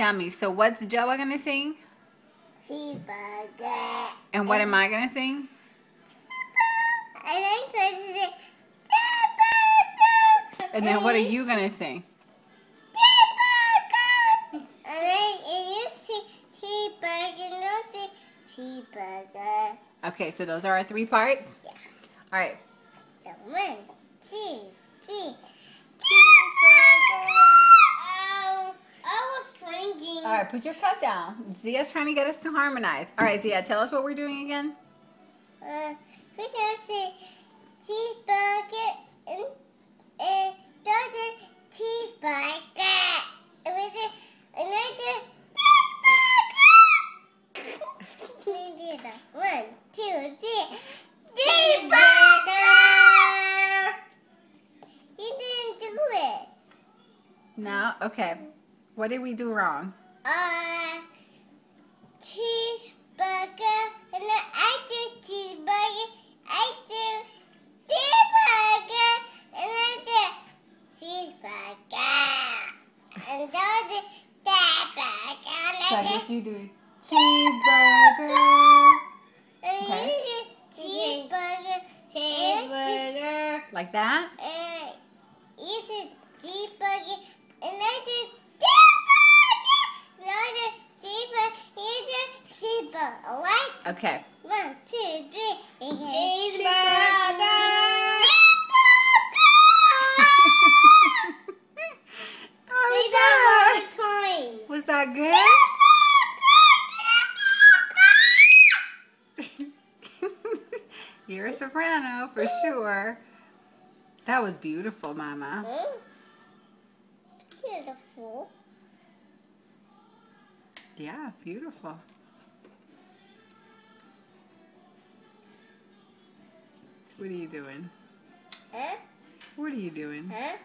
tell me. So what's Joa gonna sing? Cheeseburger. And what am I gonna sing? And I'm going to say cheeseburger. And then what are you gonna sing? Cheeseburger. And you sing cheeseburger and you sing cheeseburger. Okay, so those are our 3 parts? Yeah. All right. So 1, 2, 3. Cheeseburger. Ow. I was drinking. All right, put your cup down. Zia's trying to get us to harmonize. All right, Zia, tell us what we're doing again. We're going to say cheeseburger and another cheeseburger. And we did another cheeseburger. We did that. 1, 2, 3. Cheeseburger! You didn't do it. No? Okay. What did we do wrong? Cheeseburger, and then I did cheeseburger, I did cheeseburger, and I did cheeseburger, and that was cheeseburger, So I and guess you do cheeseburger. Okay. you did cheeseburger, Like that? and you did cheeseburger, and I did cheeseburger, and I did cheeseburger, you did cheeseburger, alright? Okay. 1, 2, 3. Cheeseburger. How Say was that that? 1 times. Was that good? You're a soprano for sure. That was beautiful, Mama. Beautiful. Yeah, beautiful. What are you doing? Huh? What are you doing? Huh?